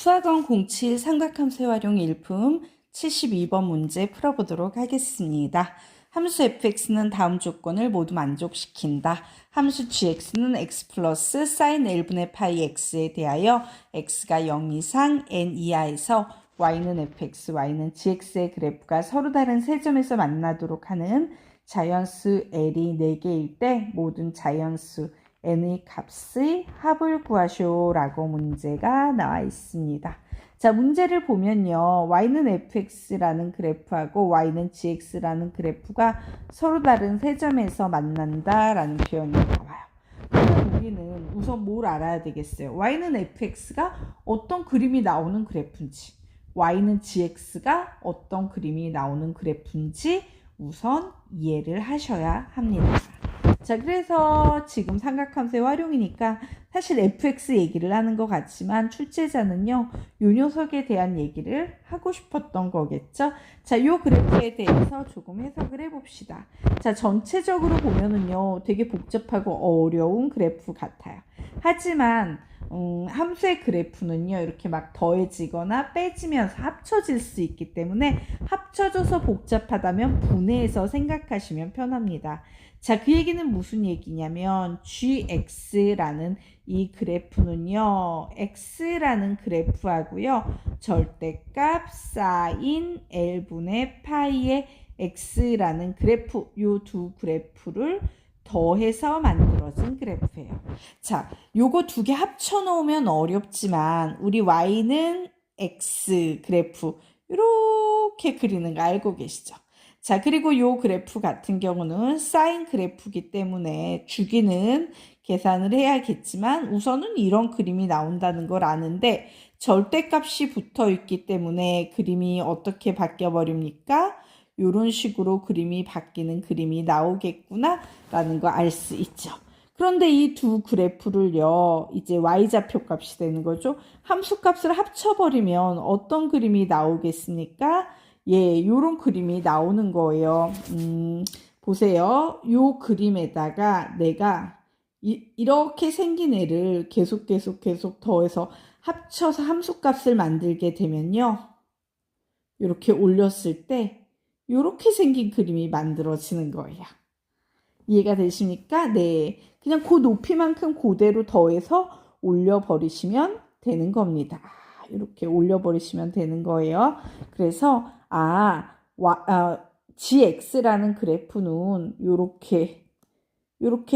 수학원 07 삼각함수의 활용 일품 72번 문제 풀어보도록 하겠습니다. 함수 fx는 다음 조건을 모두 만족시킨다. 함수 gx는 x 플러스 sin L분의 파이 x에 대하여 x가 0 이상 n 이하에서 y는 fx, y는 gx의 그래프가 서로 다른 세 점에서 만나도록 하는 자연수 L이 4개일 때 모든 자연수 n의 값의 합을 구하쇼라고 문제가 나와 있습니다. 자, 문제를 보면요. y는 fx라는 그래프하고 y는 gx라는 그래프가 서로 다른 세 점에서 만난다라는 표현이 나와요. 그러면 우리는 우선 뭘 알아야 되겠어요? y는 fx가 어떤 그림이 나오는 그래프인지, y는 gx가 어떤 그림이 나오는 그래프인지 우선 이해를 하셔야 합니다. 자, 그래서 지금 삼각함수의 활용이니까 사실 fx 얘기를 하는 것 같지만 출제자는요, 요 녀석에 대한 얘기를 하고 싶었던 거겠죠. 자, 요 그래프에 대해서 조금 해석을 해봅시다. 자, 전체적으로 보면은요, 되게 복잡하고 어려운 그래프 같아요. 하지만 함수의 그래프는요, 이렇게 막 더해지거나 빼지면서 합쳐질 수 있기 때문에 합쳐져서 복잡하다면 분해해서 생각하시면 편합니다. 자, 그 얘기는 무슨 얘기냐면 gx라는 이 그래프는요, x라는 그래프하고요, 절대값 sin L분의 파이의 x라는 그래프, 요 두 그래프를 더해서 만들어진 그래프예요. 자, 요거 두 개 합쳐 놓으면 어렵지만 우리 y는 x 그래프 이렇게 그리는 거 알고 계시죠? 자, 그리고 요 그래프 같은 경우는 사인 그래프이기 때문에 주기는 계산을 해야겠지만 우선은 이런 그림이 나온다는 걸 아는데 절대값이 붙어 있기 때문에 그림이 어떻게 바뀌어 버립니까? 이런 식으로 그림이 바뀌는 그림이 나오겠구나 라는 거 알 수 있죠. 그런데 이 두 그래프를요, 이제 y좌표 값이 되는 거죠. 함수 값을 합쳐버리면 어떤 그림이 나오겠습니까? 예, 요런 그림이 나오는 거예요. 보세요. 요 그림에다가 내가 이렇게 생긴 애를 계속 더해서 합쳐서 함수값을 만들게 되면요. 이렇게 올렸을 때 이렇게 생긴 그림이 만들어지는 거예요. 이해가 되십니까? 네. 그냥 그 높이만큼 그대로 더해서 올려버리시면 되는 겁니다. 이렇게 올려버리시면 되는 거예요. 그래서 gx라는 그래프는 요렇게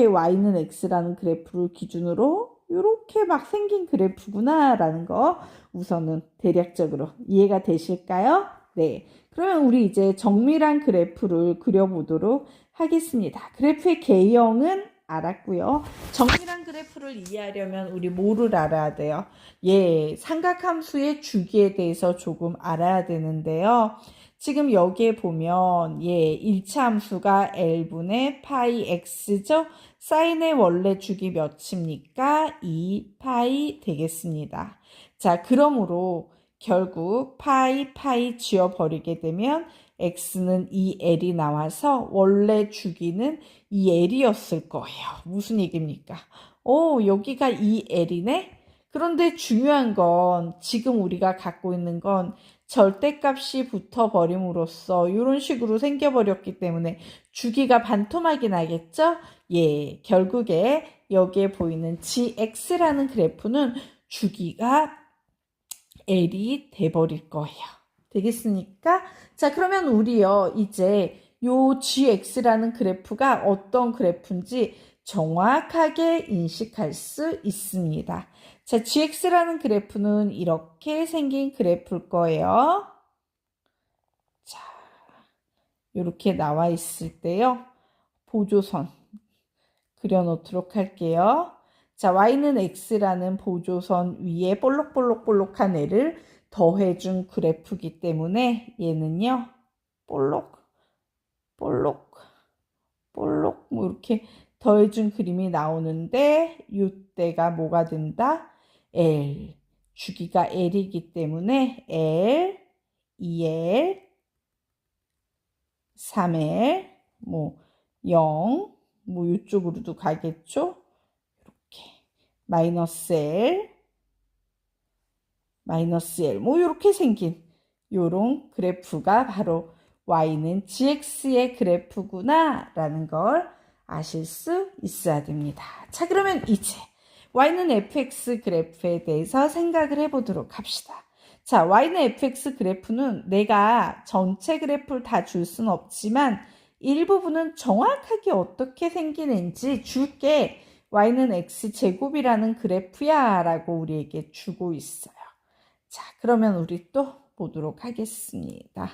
y는 x라는 그래프를 기준으로 요렇게 막 생긴 그래프구나 라는 거 우선은 대략적으로 이해가 되실까요? 네. 그러면 우리 이제 정밀한 그래프를 그려보도록 하겠습니다. 그래프의 개형은 알았고요. 정밀한 그래프를 이해하려면 우리 뭐를 알아야 돼요? 예, 삼각함수의 주기에 대해서 조금 알아야 되는데요. 지금 여기에 보면 예, 1차 함수가 L분의 파이 X죠? 사인의 원래 주기 몇입니까? 2 파이 되겠습니다. 자, 그러므로 결국 파이 지워버리게 되면 x는 2l이 나와서 원래 주기는 2l이었을 거예요. 무슨 얘기입니까? 여기가 2l이네? 그런데 중요한 건 지금 우리가 갖고 있는 건 절대값이 붙어버림으로써 이런 식으로 생겨버렸기 때문에 주기가 반토막이 나겠죠? 예, 결국에 여기에 보이는 gx라는 그래프는 주기가 l이 돼버릴 거예요. 되겠습니까? 자, 그러면 우리요, 이제 요 gx라는 그래프가 어떤 그래프인지 정확하게 인식할 수 있습니다. 자, gx라는 그래프는 이렇게 생긴 그래프일 거예요. 자, 이렇게 나와 있을 때요. 보조선 그려놓도록 할게요. 자, y는 x라는 보조선 위에 볼록볼록한 애를 더해준 그래프이기 때문에 얘는요. 볼록 뭐 이렇게 더해준 그림이 나오는데 이때가 뭐가 된다? L. 주기가 L이기 때문에 L, 2L, 3L, 뭐 0, 뭐 이쪽으로도 가겠죠? 이렇게 마이너스 L, 마이너스 L 뭐 이렇게 생긴 요런 그래프가 바로 y는 gx의 그래프구나 라는 걸 아실 수 있어야 됩니다. 자, 그러면 이제 y는 fx 그래프에 대해서 생각을 해보도록 합시다. 자, y는 fx 그래프는 내가 전체 그래프를 다 줄 수는 없지만 일부분은 정확하게 어떻게 생기는지 줄게. y는 x제곱이라는 그래프야 라고 우리에게 주고 있어요. 자, 그러면 우리 또 보도록 하겠습니다.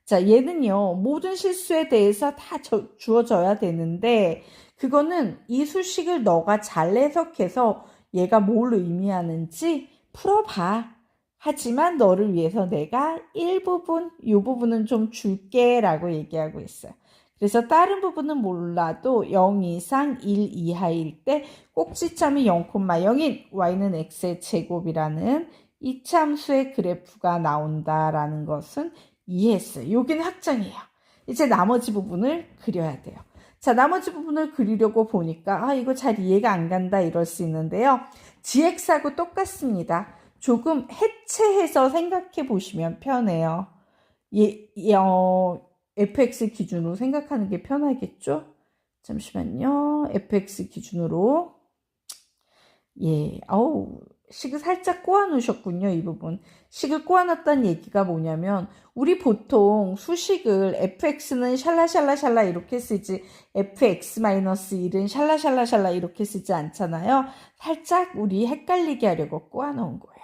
자, 얘는요, 모든 실수에 대해서 다 주어져야 되는데, 그거는 이 수식을 너가 잘 해석해서 얘가 뭘 의미하는지 풀어봐. 하지만 너를 위해서 내가 일부분, 이 부분은 좀 줄게 라고 얘기하고 있어요. 그래서 다른 부분은 몰라도 0 이상 1 이하일 때 꼭지점이 0,0인 y는 x의 제곱이라는 이차함수의 그래프가 나온다라는 것은 이해했어요. 여기는 확정이에요. 이제 나머지 부분을 그려야 돼요. 자, 나머지 부분을 그리려고 보니까 이거 잘 이해가 안 간다 이럴 수 있는데요. gx하고 똑같습니다. 조금 해체해서 생각해 보시면 편해요. fx 기준으로 생각하는 게 편하겠죠? 잠시만요. fx 기준으로 식을 살짝 꼬아 놓으셨군요. 이 부분. 식을 꼬아 놨다는 얘기가 뭐냐면 우리 보통 수식을 fx는 샬라샬라샬라 이렇게 쓰지 fx-1은 샬라샬라샬라 이렇게 쓰지 않잖아요. 살짝 우리 헷갈리게 하려고 꼬아 놓은 거예요.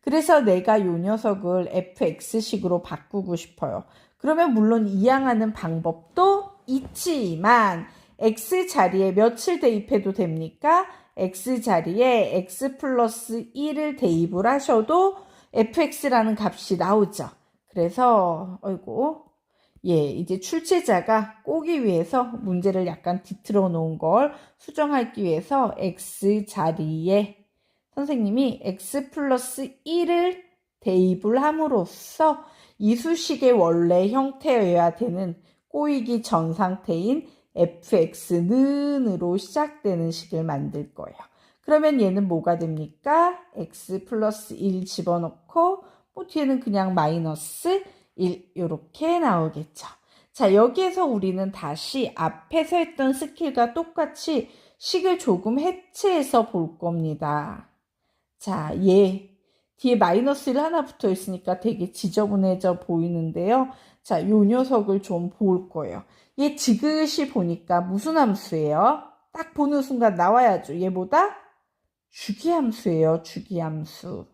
그래서 내가 요 녀석을 fx식으로 바꾸고 싶어요. 그러면 물론 이항하는 방법도 있지만 x 자리에 몇을 대입해도 됩니까? x 자리에 x 플러스 1을 대입을 하셔도 fx라는 값이 나오죠. 그래서 이제 출제자가 꼬기 위해서 문제를 약간 뒤틀어 놓은 걸 수정하기 위해서 x 자리에 선생님이 x 플러스 1을 대입을 함으로써 이 수식의 원래 형태여야 되는 꼬이기 전 상태인 fx는으로 시작되는 식을 만들 거예요. 그러면 얘는 뭐가 됩니까? x 플러스 1 집어넣고 뒤에는 그냥 마이너스 1 이렇게 나오겠죠. 자, 여기에서 우리는 다시 앞에서 했던 스킬과 똑같이 식을 조금 해체해서 볼 겁니다. 자, 뒤에 마이너스 1 하나 붙어 있으니까 되게 지저분해져 보이는데요. 자, 요 녀석을 좀 볼 거예요. 얘 지그시 보니까 무슨 함수예요? 딱 보는 순간 나와야죠. 얘보다 주기함수예요. 주기함수.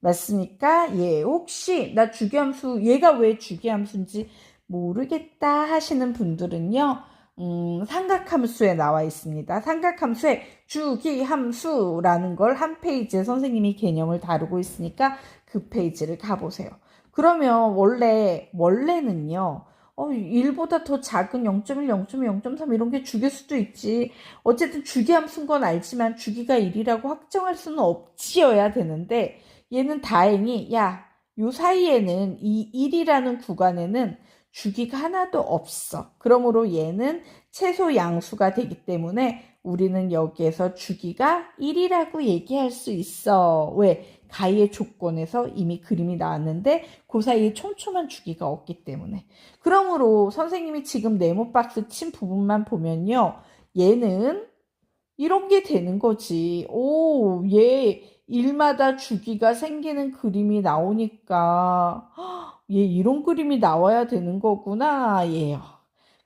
맞습니까? 혹시 나 주기함수, 얘가 왜 주기함수인지 모르겠다 하시는 분들은요. 삼각함수에 나와 있습니다. 삼각함수에 주기함수라는 걸 한 페이지에 선생님이 개념을 다루고 있으니까 그 페이지를 가보세요. 그러면 원래는요. 1보다 더 작은 0.1, 0.2, 0.3 이런 게 주기일 수도 있지. 어쨌든 주기함수인 건 알지만 주기가 1이라고 확정할 수는 없지여야 되는데 얘는 다행히 요 사이에는 이 1이라는 구간에는 주기가 하나도 없어. 그러므로 얘는 최소 양수가 되기 때문에 우리는 여기에서 주기가 1이라고 얘기할 수 있어. 왜? 가의 조건에서 이미 그림이 나왔는데 그 사이에 촘촘한 주기가 없기 때문에. 그러므로 선생님이 지금 네모 박스 친 부분만 보면요. 얘는 이런 게 되는 거지. 얘 1마다 주기가 생기는 그림이 나오니까 얘 이런 그림이 나와야 되는 거구나. 얘요.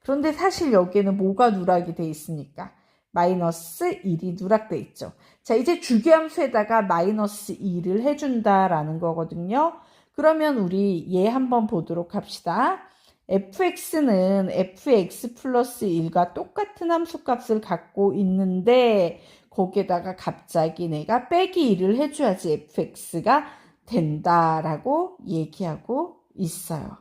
그런데 사실 여기에는 뭐가 누락이 돼 있습니까? 마이너스 1이 누락돼 있죠. 자, 이제 주기함수에다가 마이너스 2를 해준다라는 거거든요. 그러면 우리 얘 한번 보도록 합시다. fx는 fx 플러스 1과 똑같은 함수값을 갖고 있는데 거기에다가 갑자기 내가 빼기 1을 해줘야지 fx가 된다라고 얘기하고 있어요.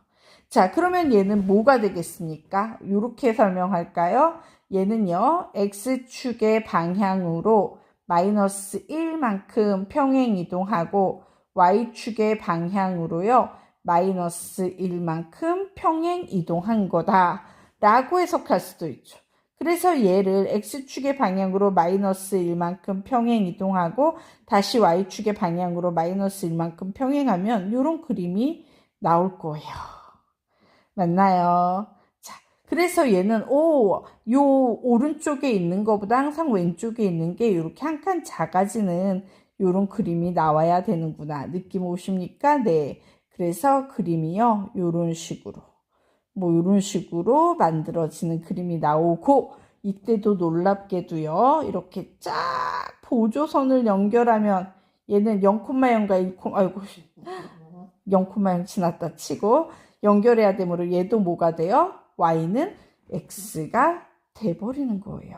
자, 그러면 얘는 뭐가 되겠습니까? 이렇게 설명할까요? 얘는요, x축의 방향으로 마이너스 1만큼 평행 이동하고 y축의 방향으로요, 마이너스 1만큼 평행 이동한 거다 라고 해석할 수도 있죠. 그래서 얘를 x축의 방향으로 마이너스 1만큼 평행 이동하고 다시 y축의 방향으로 마이너스 1만큼 평행하면 이런 그림이 나올 거예요. 맞나요? 자, 그래서 얘는 요 오른쪽에 있는 것보다 항상 왼쪽에 있는 게 이렇게 한 칸 작아지는 요런 그림이 나와야 되는구나. 느낌 오십니까? 네. 그래서 그림이요. 요런 식으로. 요런 식으로 만들어지는 그림이 나오고, 이때도 놀랍게도요. 이렇게 쫙 보조선을 연결하면 얘는 0,0과 1, 아이고, 0,0 지났다 치고 연결해야 되므로 얘도 뭐가 돼요? y는 x가 돼버리는 거예요.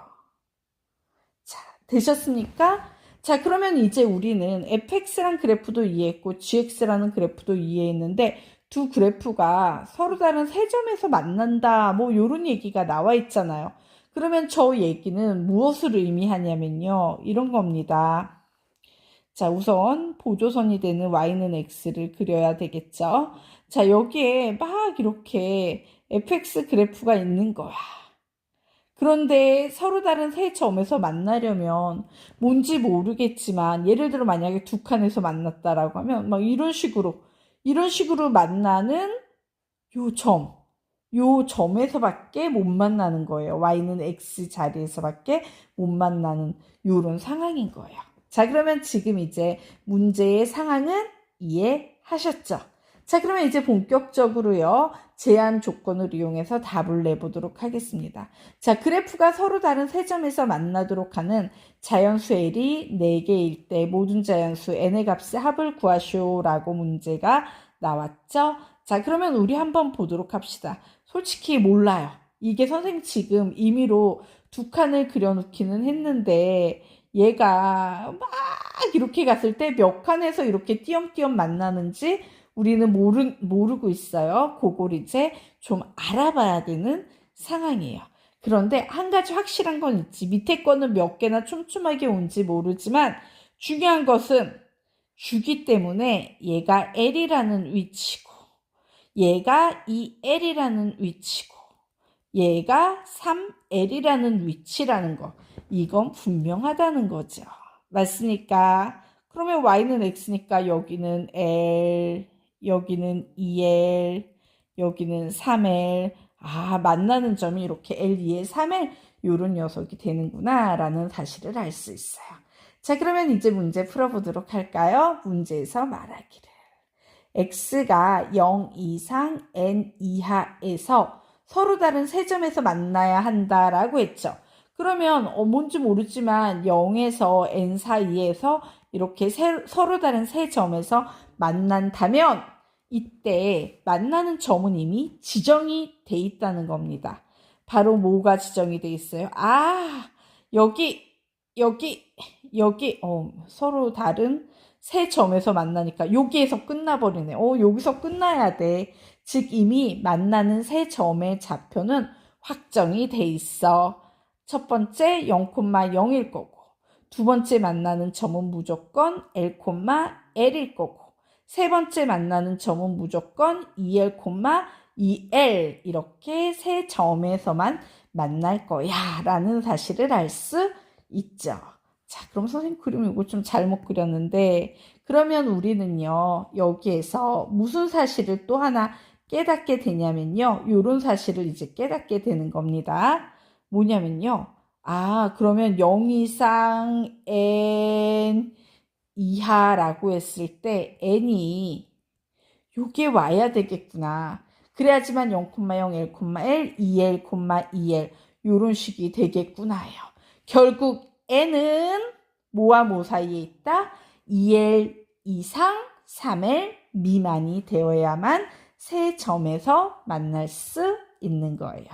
자, 되셨습니까? 자, 그러면 이제 우리는 fx란 그래프도 이해했고 gx라는 그래프도 이해했는데 두 그래프가 서로 다른 세 점에서 만난다 요런 얘기가 나와 있잖아요. 그러면 저 얘기는 무엇을 의미하냐면요. 이런 겁니다. 자, 우선 보조선이 되는 y는 x를 그려야 되겠죠. 자, 여기에 막 이렇게 fx 그래프가 있는 거야. 그런데 서로 다른 세 점에서 만나려면 뭔지 모르겠지만 예를 들어 만약에 두 칸에서 만났다라고 하면 막 이런 식으로 만나는 요 점에서밖에 못 만나는 거예요. y는 x 자리에서밖에 못 만나는 요런 상황인 거예요. 자, 그러면 지금 이제 문제의 상황은 이해하셨죠? 자, 그러면 이제 본격적으로요. 제한 조건을 이용해서 답을 내보도록 하겠습니다. 자, 그래프가 서로 다른 세 점에서 만나도록 하는 자연수 L이 4개일 때 모든 자연수 n의 값의 합을 구하시오라고 문제가 나왔죠? 자, 그러면 우리 한번 보도록 합시다. 솔직히 몰라요. 이게 선생님 지금 임의로 두 칸을 그려놓기는 했는데 얘가 막 이렇게 갔을 때 몇 칸에서 이렇게 띄엄띄엄 만나는지 우리는 모르고 있어요. 그걸 이제 좀 알아봐야 되는 상황이에요. 그런데 한 가지 확실한 건 있지. 밑에 거는 몇 개나 촘촘하게 온지 모르지만 중요한 것은 주기 때문에 얘가 L이라는 위치고 얘가 2L이라는 위치고 얘가 3L이라는 위치라는 거. 이건 분명하다는 거죠. 맞습니까? 그러면 y는 x니까 여기는 L, 여기는 2L, 여기는 3L. 만나는 점이 이렇게 L, 2L, 3L 요런 녀석이 되는구나 라는 사실을 알 수 있어요. 자, 그러면 이제 문제 풀어보도록 할까요? 문제에서 말하기를. x가 0 이상 n 이하에서 서로 다른 세 점에서 만나야 한다라고 했죠. 그러면 뭔지 모르지만 0에서 n 사이에서 이렇게 서로 다른 세 점에서 만난다면 이때 만나는 점은 이미 지정이 돼 있다는 겁니다. 바로 뭐가 지정이 돼 있어요? 여기 서로 다른 세 점에서 만나니까 여기에서 끝나버리네. 여기서 끝나야 돼. 즉 이미 만나는 세 점의 좌표는 확정이 돼 있어. 첫 번째 0,0일 거고 두 번째 만나는 점은 무조건 L, L일 거고 세 번째 만나는 점은 무조건 2L, 2L 이렇게 세 점에서만 만날 거야 라는 사실을 알 수 있죠. 자, 그럼 선생님 그림 이거 좀 잘못 그렸는데 그러면 우리는요 여기에서 무슨 사실을 또 하나 깨닫게 되냐면요 요런 사실을 이제 깨닫게 되는 겁니다. 뭐냐면요 그러면 0 이상 n 이하라고 했을 때 n이 요게 와야 되겠구나. 그래야지만 0,0, L, L, 2L, 2L 요런 식이 되겠구나요. 결국 n은 뭐와 뭐 사이에 있다? 2L 이상 3L 미만이 되어야만 세 점에서 만날 수 있는 거예요.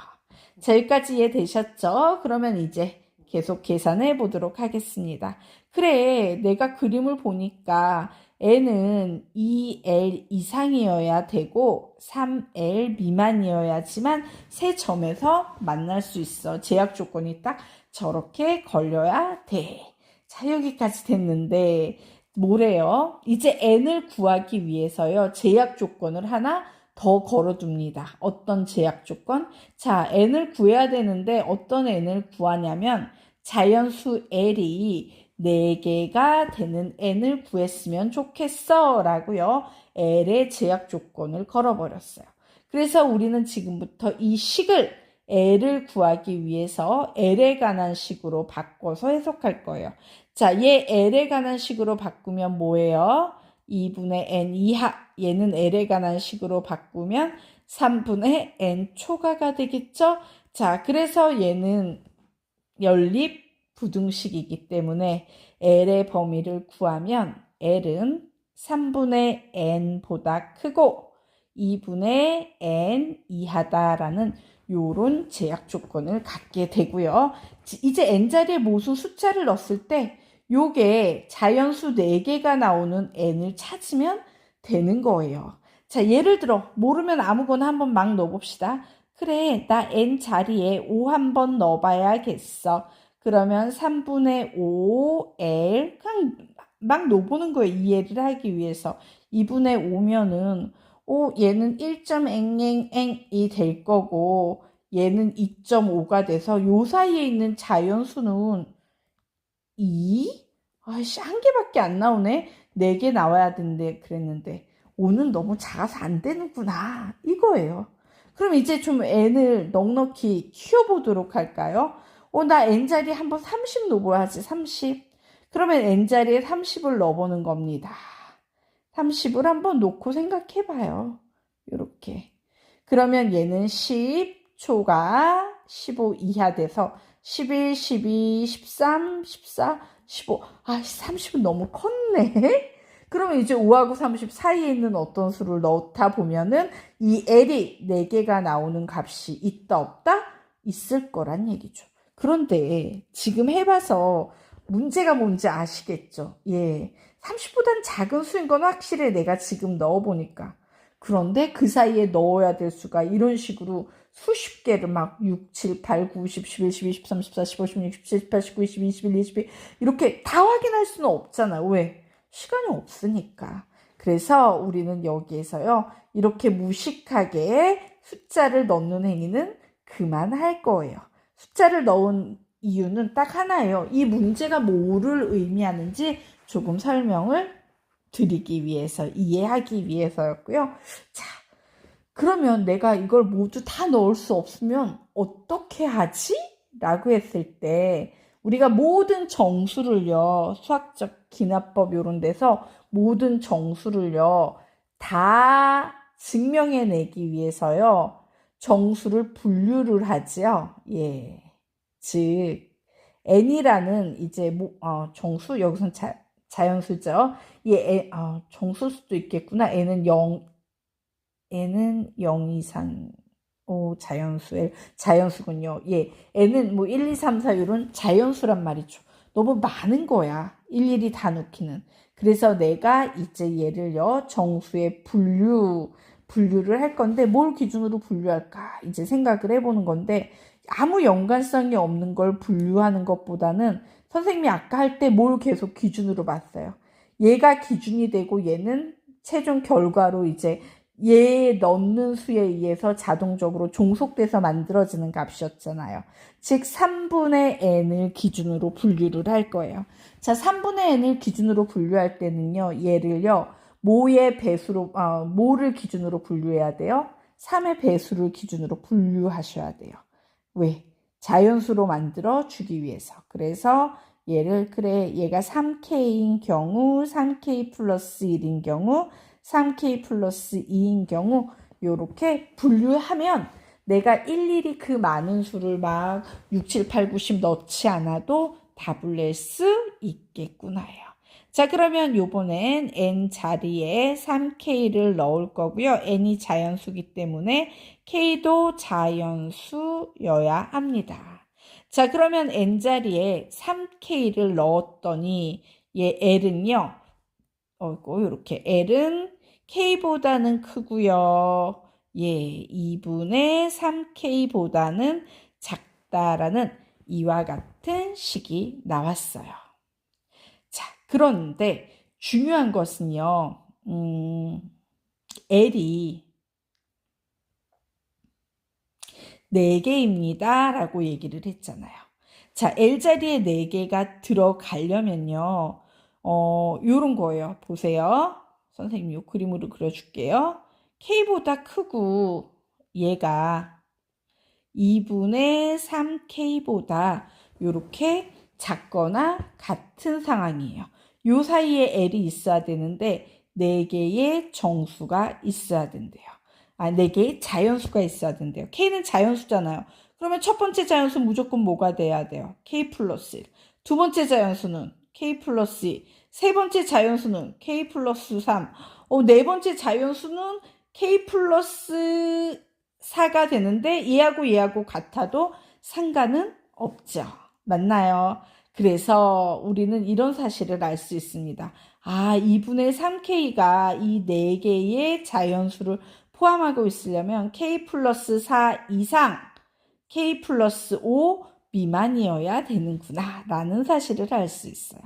자, 여기까지 이해되셨죠? 그러면 이제 계속 계산해 보도록 하겠습니다. 그래, 내가 그림을 보니까 n은 2L 이상이어야 되고 3L 미만이어야지만 세 점에서 만날 수 있어. 제약 조건이 딱 저렇게 걸려야 돼. 자, 여기까지 됐는데 뭐래요? 이제 n을 구하기 위해서요. 제약 조건을 하나 더 걸어둡니다. 어떤 제약 조건? 자, n을 구해야 되는데 어떤 n을 구하냐면 자연수 L이 4개가 되는 n을 구했으면 좋겠어 라고요. L의 제약 조건을 걸어버렸어요. 그래서 우리는 지금부터 이 식을 L을 구하기 위해서 L에 관한 식으로 바꿔서 해석할 거예요. 자, 얘 L에 관한 식으로 바꾸면 뭐예요? 2분의 n 이하, 얘는 L에 관한 식으로 바꾸면 3분의 n 초과가 되겠죠? 자, 그래서 얘는 연립 부등식이기 때문에 L의 범위를 구하면 L은 3분의 n보다 크고 2분의 n 이하다라는 요런 제약 조건을 갖게 되고요. 이제 n자리에 모수 숫자를 넣었을 때 요게 자연수 4개가 나오는 n을 찾으면 되는 거예요. 자, 예를 들어 모르면 아무거나 한번 막 넣어봅시다. 그래, 나 n 자리에 5 한번 넣어봐야겠어. 그러면 3분의 5l 그냥 막 넣어보는 거예요. 이해를 하기 위해서. 2분의 5면은 얘는 1.앵앵앵이 될 거고 얘는 2.5가 돼서 요 사이에 있는 자연수는 2? 아이씨, 한 개밖에 안 나오네. 4개 나와야 되는데 그랬는데 5는 너무 작아서 안 되는구나. 이거예요. 그럼 이제 좀 n을 넉넉히 키워보도록 할까요? 나 n자리에 한번 30 넣어봐야지. 30. 그러면 n자리에 30을 넣어보는 겁니다. 30을 한번 놓고 생각해봐요. 이렇게. 그러면 얘는 10초가 15 이하 돼서 11, 12, 13, 14, 15. 30은 너무 컸네. 그러면 이제 5하고 30 사이에 있는 어떤 수를 넣다 보면은 이 L이 4개가 나오는 값이 있다 없다? 있을 거란 얘기죠. 그런데 지금 해봐서 문제가 뭔지 아시겠죠? 예. 30보단 작은 수인 건 확실해. 내가 지금 넣어보니까. 그런데 그 사이에 넣어야 될 수가 이런 식으로 수십 개를 막 6, 7, 8, 9, 10, 11, 12, 13, 14, 15, 16, 17, 18, 19, 20, 21, 22 이렇게 다 확인할 수는 없잖아. 왜? 시간이 없으니까. 그래서 우리는 여기에서요. 이렇게 무식하게 숫자를 넣는 행위는 그만할 거예요. 숫자를 넣은 이유는 딱 하나예요. 이 문제가 뭐를 의미하는지 조금 설명을 드리기 위해서, 이해하기 위해서였고요. 자, 그러면 내가 이걸 모두 다 넣을 수 없으면 어떻게 하지? 라고 했을 때 우리가 모든 정수를요, 수학적 기납법 이런 데서 모든 정수를요, 다 증명해내기 위해서요, 정수를 분류를 하지요. 예. 즉, n이라는 이제 정수, 여기선 자연수죠. 정수일 수도 있겠구나. n은 0 이상, 자연수군요. 예, n은 뭐 1, 2, 3, 4 이런 자연수란 말이죠. 너무 많은 거야. 일일이 다 넣기는. 그래서 내가 이제 얘를요, 정수에 분류를 할 건데, 뭘 기준으로 분류할까? 이제 생각을 해보는 건데, 아무 연관성이 없는 걸 분류하는 것보다는 선생님이 아까 할 때 뭘 계속 기준으로 봤어요. 얘가 기준이 되고 얘는 최종 결과로 이제 얘 넣는 수에 의해서 자동적으로 종속돼서 만들어지는 값이었잖아요. 즉 3분의 n을 기준으로 분류를 할 거예요. 자, 3분의 n을 기준으로 분류할 때는요. 얘를요. 모의 배수로 모를 기준으로 분류해야 돼요. 3의 배수를 기준으로 분류하셔야 돼요. 왜? 자연수로 만들어 주기 위해서. 그래서 얘가 3K인 경우, 3K 플러스 1인 경우, 3K 플러스 2인 경우 요렇게 분류하면 내가 일일이 그 많은 수를 막 6, 7, 8, 9, 10 넣지 않아도 답을 낼 수 있겠구나요. 자, 그러면 요번엔 n 자리에 3K를 넣을 거고요. n이 자연수기 때문에 K도 자연수여야 합니다. 자, 그러면 n 자리에 3K를 넣었더니 얘 L은요. 이렇게 L은 K보다는 크고요. 예, 2분의 3K보다는 작다라는 이와 같은 식이 나왔어요. 자, 그런데 중요한 것은요. L이 4개입니다. 라고 얘기를 했잖아요. 자, L자리에 4개가 들어가려면요. 요런 거예요. 보세요. 선생님이 요 그림으로 그려줄게요. K보다 크고 얘가 2분의 3K보다 요렇게 작거나 같은 상황이에요. 요 사이에 L이 있어야 되는데 4개의 정수가 있어야 된대요. 4개의 자연수가 있어야 된대요. K는 자연수잖아요. 그러면 첫 번째 자연수 무조건 뭐가 돼야 돼요? K 플러스 1. 두 번째 자연수는 K 플러스 2. 세 번째 자연수는 K 플러스 3. 네 번째 자연수는 K 플러스 4가 되는데 얘하고 같아도 상관은 없죠. 맞나요? 그래서 우리는 이런 사실을 알 수 있습니다. 2분의 3K가 이 4개의 자연수를 포함하고 있으려면 K 플러스 4 이상, K 플러스 5 미만이어야 되는구나 라는 사실을 알 수 있어요.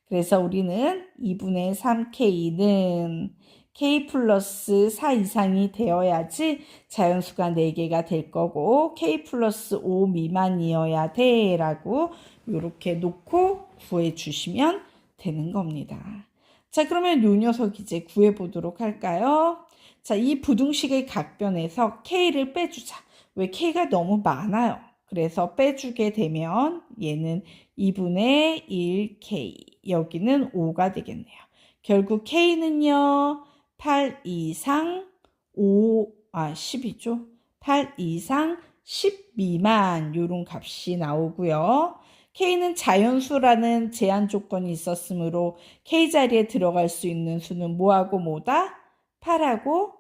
그래서 우리는 2분의 3K는 K 플러스 4 이상이 되어야지 자연수가 4개가 될 거고 K 플러스 5 미만이어야 돼 라고 이렇게 놓고 구해주시면 되는 겁니다. 자, 그러면 요 녀석 이제 구해보도록 할까요? 자, 이 부등식의 각변에서 K를 빼주자. 왜 K가 너무 많아요. 그래서 빼주게 되면 얘는 2분의 1K, 여기는 5가 되겠네요. 결국 K는요, 8 이상 10이죠. 8 이상 10 미만 요런 값이 나오고요. K는 자연수라는 제한 조건이 있었으므로 K자리에 들어갈 수 있는 수는 뭐하고 뭐다? 8하고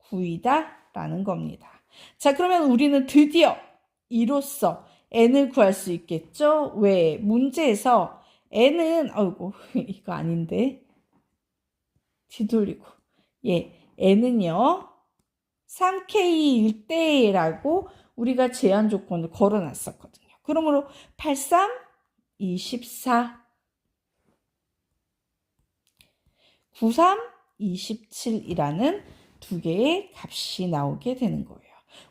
9이다 라는 겁니다. 자, 그러면 우리는 드디어 이로써 n을 구할 수 있겠죠? 왜? 문제에서 n은 이거 아닌데 뒤돌리고 n은요 3K일 때라고 우리가 제한 조건을 걸어놨었거든요. 그러므로 83, 24, 93, 27이라는 두 개의 값이 나오게 되는 거예요.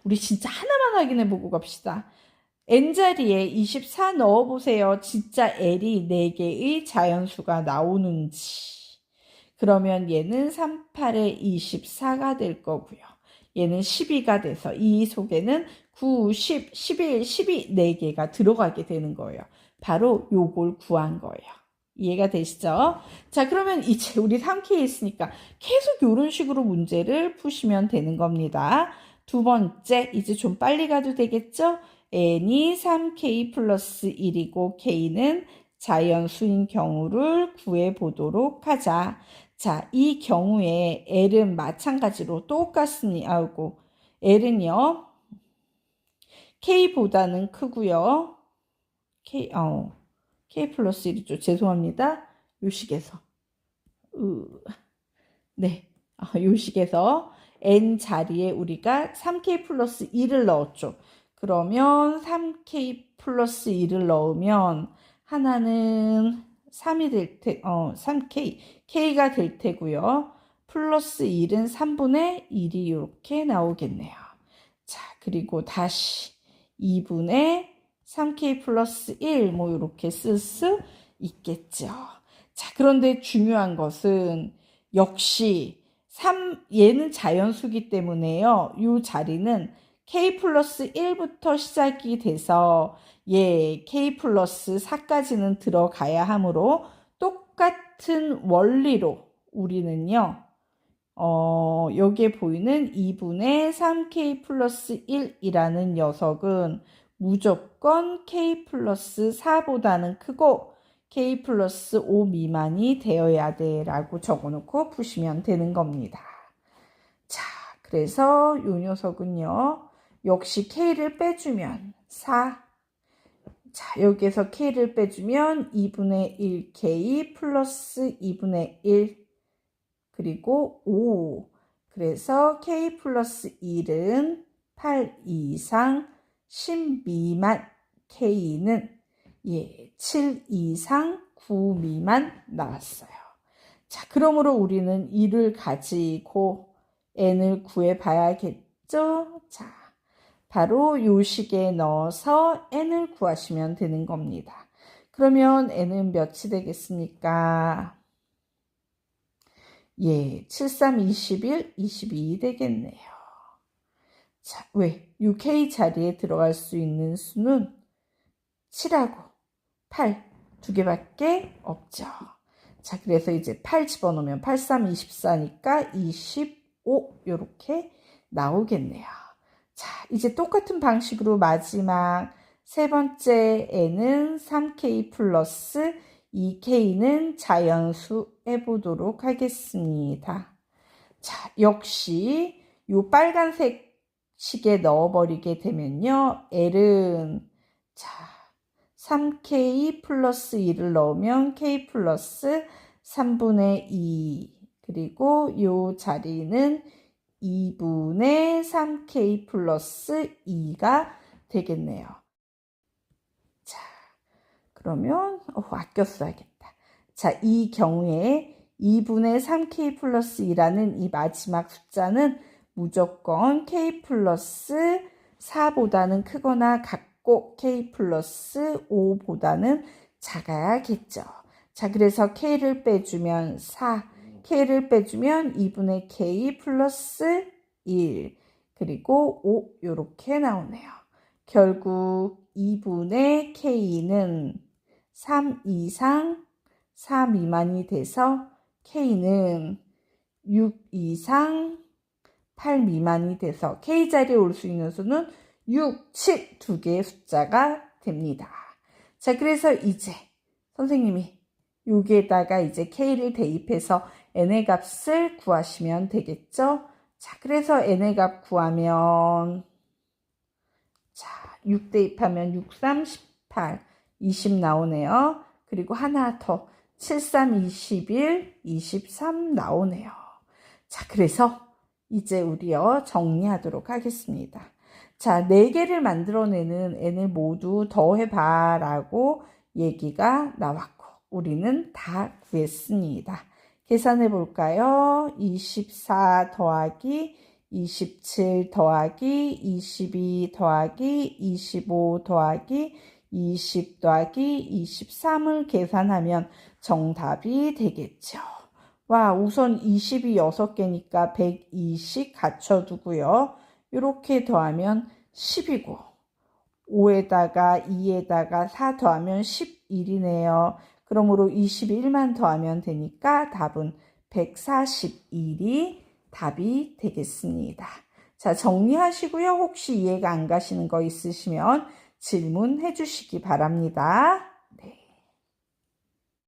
우리 진짜 하나만 확인해보고 갑시다. n자리에 24 넣어보세요. 진짜 L이 4개의 자연수가 나오는지. 그러면 얘는 38에 24가 될 거고요. 얘는 12가 돼서 이 속에는 9, 10, 11, 12 4개가 들어가게 되는 거예요. 바로 요걸 구한 거예요. 이해가 되시죠? 자, 그러면 이제 우리 3K 있으니까 계속 이런 식으로 문제를 푸시면 되는 겁니다. 두 번째, 이제 좀 빨리 가도 되겠죠? n이 3K 플러스 1이고 K는 자연수인 경우를 구해보도록 하자. 자, 이 경우에 L은 마찬가지로 똑같으니, L은요, K보다는 크고요. K 플러스 1이죠. 죄송합니다. 요 식에서. 요 식에서 N 자리에 우리가 3K 플러스 1을 넣었죠. 그러면 3K 플러스 1을 넣으면 하나는 3이 될 테, 3K, K가 될 테고요. 플러스 1은 3분의 1이 이렇게 나오겠네요. 자, 그리고 다시 2분의 3K 플러스 1, 이렇게 쓸 수 있겠죠. 자, 그런데 중요한 것은 역시 얘는 자연수기 때문에요. 이 자리는 K 플러스 1부터 시작이 돼서 K 플러스 4까지는 들어가야 하므로 똑같은 원리로 우리는요. 여기에 보이는 2분의 3K 플러스 1이라는 녀석은 무조건 K 플러스 4보다는 크고 K 플러스 5 미만이 되어야 돼 라고 적어놓고 푸시면 되는 겁니다. 자, 그래서 이 녀석은요. 역시 K를 빼주면 4. 자, 여기에서 K를 빼주면 2분의 1K 플러스 2분의 1 그리고 5. 그래서 K 플러스 1은 8 이상 10 미만, K는 7 이상 9 미만 나왔어요. 자, 그러므로 우리는 이를 가지고 n을 구해 봐야겠죠? 자, 바로 요 식에 넣어서 n을 구하시면 되는 겁니다. 그러면 n은 몇이 되겠습니까? 예, 7, 3, 21, 22 되겠네요. 자, 왜? 6K 자리에 들어갈 수 있는 수는 7하고 8 두 개밖에 없죠. 자, 그래서 이제 8 집어넣으면 8, 3, 24니까 25 이렇게 나오겠네요. 자, 이제 똑같은 방식으로 마지막 세 번째 n은 3k 플러스 2k는 자연수 해보도록 하겠습니다. 자, 역시 요 빨간색 식에 넣어버리게 되면요. L은 자 3k 플러스 2를 넣으면 k 플러스 3분의 2 그리고 요 자리는 2분의 3k 플러스 2가 되겠네요. 자, 그러면 아껴 써야겠다. 자, 이 경우에 2분의 3k 플러스 2라는 이 마지막 숫자는 무조건 k 플러스 4보다는 크거나 같고 k 플러스 5보다는 작아야겠죠. 자, 그래서 k를 빼주면 4, k를 빼주면 2분의 k 플러스 1 그리고 5 이렇게 나오네요. 결국 2분의 k는 3 이상 4 미만이 돼서 k는 6 이상 8 미만이 돼서 k자리에 올 수 있는 수는 6, 7 두 개의 숫자가 됩니다. 자, 그래서 이제 선생님이 여기에다가 이제 k를 대입해서 n의 값을 구하시면 되겠죠. 자, 그래서 n의 값 구하면 자, 6 대입하면 6, 3, 18, 20 나오네요. 그리고 하나 더 7, 3, 21, 23 나오네요. 자, 그래서 이제 우리요 정리하도록 하겠습니다. 자, 4개를 만들어내는 n을 모두 더해봐 라고 얘기가 나왔고 우리는 다 구했습니다. 계산해 볼까요? 24 더하기 27 더하기 22 더하기 25 더하기 20 더하기 23을 계산하면 정답이 되겠죠. 와, 우선 20이 6개니까 120 갖춰두고요. 이렇게 더하면 10이고 5에다가 2에다가 4 더하면 11이네요. 그러므로 21만 더하면 되니까 답은 141이 답이 되겠습니다. 자, 정리하시고요. 혹시 이해가 안 가시는 거 있으시면 질문해 주시기 바랍니다.